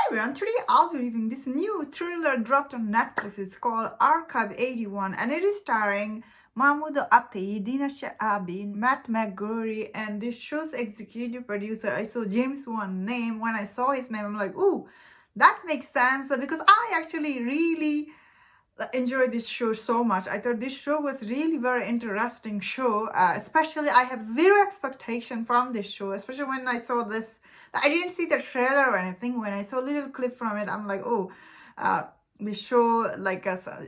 everyone, today I'll be reviewing this new thriller dropped on Netflix. It's called Archive 81 and it is starring Mahmoud Ati, Dina Shaabi, Matt McGrory, and this show's executive producer. I saw James Wan name. When I saw his name, I'm like, ooh, that makes sense because I actually really enjoyed this show so much. I thought this show was really very interesting show. Especially I have zero expectation from this show, especially when I saw this. I didn't see the trailer or anything. When I saw a little clip from it, I'm like, oh, this show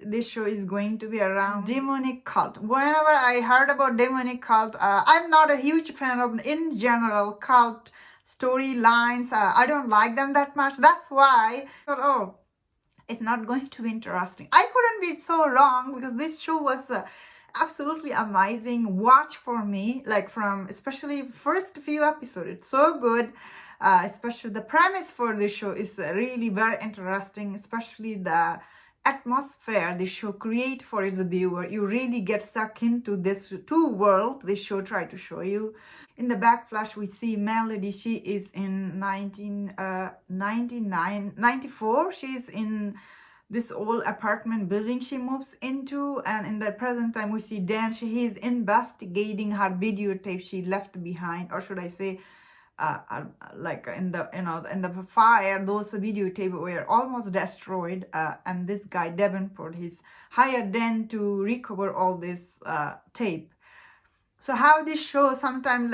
this show is going to be around demonic cult. Whenever I heard about demonic cult, I'm not a huge fan of in general cult storylines. I don't like them that much. That's why I thought, oh, it's not going to be interesting. I couldn't be so wrong because this show was absolutely amazing watch for me, like from especially first few episodes. It's so good. Especially the premise for this show is really very interesting, especially the atmosphere the show create for its viewer. You really get sucked into this two world this show try to show you. In the back flash we see Melody. She is in 94. She's in this old apartment building she moves into, and in the present time we see Dan. He's investigating her videotape she left behind, or should I say like in the fire, those videotape were almost destroyed, and this guy Davenport, he's hired Dan to recover all this tape. So how this show sometimes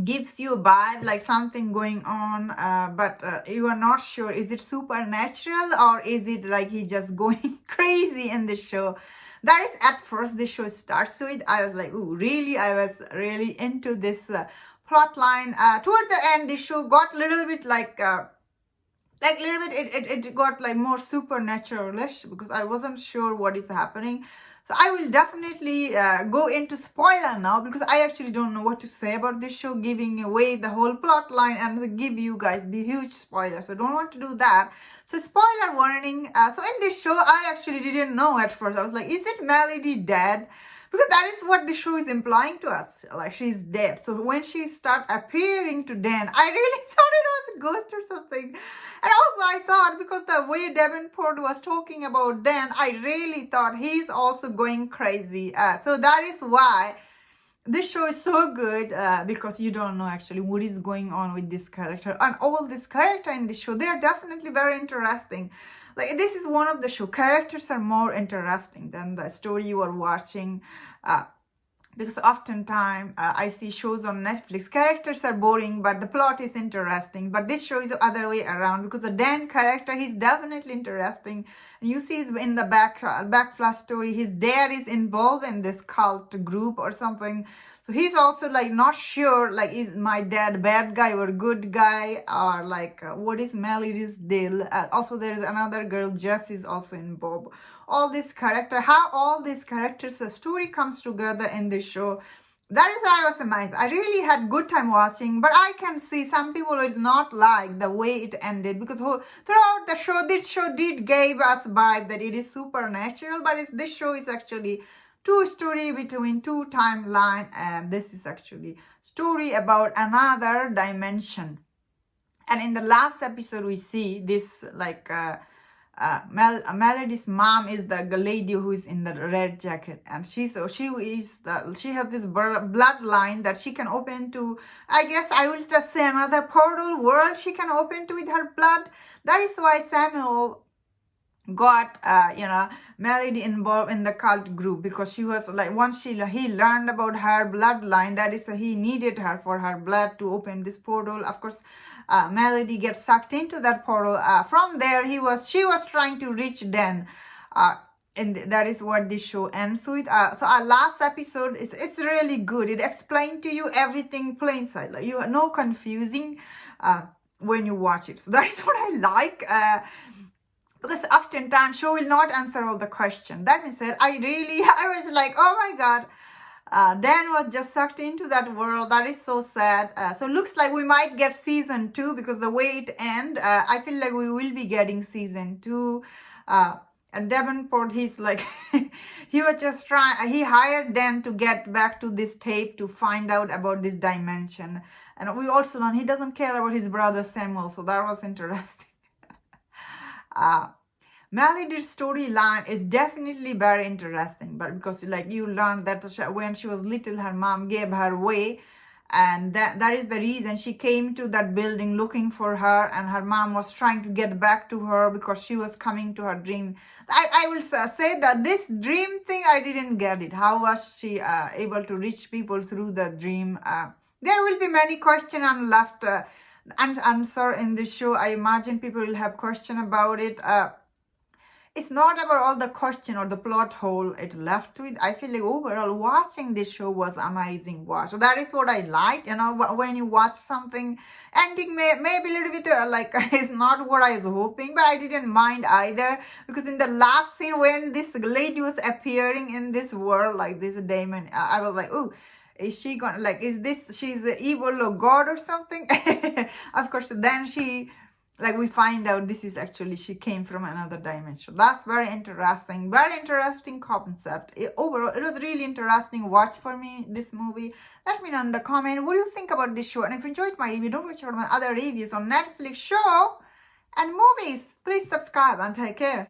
gives you a vibe like something going on, but you are not sure, is it supernatural or is it like he just going crazy in the show. That is at first the show starts with. I was like, ooh, really, I was really into this plot line. Toward the end the show got a little bit it got like more supernatural-ish because I wasn't sure what is happening. So I will definitely go into spoiler now because I actually don't know what to say about this show, giving away the whole plot line and give you guys the huge spoiler. So I don't want to do that. So spoiler warning. So in this show, I actually didn't know at first. I was like, is it Melody dead? Because that is what the show is implying to us, like she's dead. So when she started appearing to Dan, I really thought it was a ghost or something. And also I thought, because the way Davenport was talking about Dan, I really thought he's also going crazy. So that is why this show is so good, because you don't know actually what is going on with this character. And all this character in this show, they are definitely very interesting. Like, this is one of the show. Characters are more interesting than the story you are watching. Because oftentimes I see shows on Netflix, characters are boring, but the plot is interesting. But this show is the other way around because the Dan character, he's definitely interesting. And you see in the back flash story, his dad is involved in this cult group or something. So he's also like not sure, like, is my dad bad guy or good guy, or like what is Melody's deal? Also there is another girl, Jess, is also involved. All this character, how all these characters, the story comes together in this show. That is why I was amazed. I really had good time watching, but I can see some people would not like the way it ended because throughout the show, this show did give us vibe that it is supernatural, but this show is actually two story between two timeline, and this is actually story about another dimension. And in the last episode we see this like Melody's mom is the lady who is in the red jacket, and she has this bloodline that she can open to, I guess I will just say, another portal world she can open to with her blood. That is why Samuel got Melody involved in the cult group, because she was like, once he learned about her bloodline, that is he needed her for her blood to open this portal. Of course Melody gets sucked into that portal. From there she was trying to reach Dan, and that is what this show ends with. So our last episode it's really good. It explains to you everything plain sight, like you have no confusing when you watch it. So that is what I like. Because oftentimes show will not answer all the questions. That being said, I was like, oh my god, Dan was just sucked into that world. That is so sad. So looks like we might get season 2 because the way it ends, I feel like we will be getting season 2. And Davenport, he's like, he was just he hired Dan to get back to this tape to find out about this dimension. And we also learn he doesn't care about his brother Samuel, so that was interesting. Melody's storyline is definitely very interesting, but because like you learn that when she was little, her mom gave her away, and that is the reason she came to that building looking for her, and her mom was trying to get back to her because she was coming to her dream. I will say that this dream thing, I didn't get it. How was she able to reach people through the dream? There will be many questions left and answer in this show. I imagine people will have question about it. It's not about all the question or the plot hole it left with. I feel like overall watching this show was amazing watch. So that is what I like. When you watch something, ending maybe a little bit like it's not what I was hoping, but I didn't mind either, because in the last scene when this lady was appearing in this world, like this demon, I was like, oh, is she gonna, like, is this, she's the evil or god or something? Of course, then we find out this is actually, she came from another dimension. That's very interesting concept. Overall, it was really interesting watch for me, this movie. Let me know in the comment what do you think about this show, and if you enjoyed my review, don't forget to check out my other reviews on Netflix show and movies. Please subscribe and take care.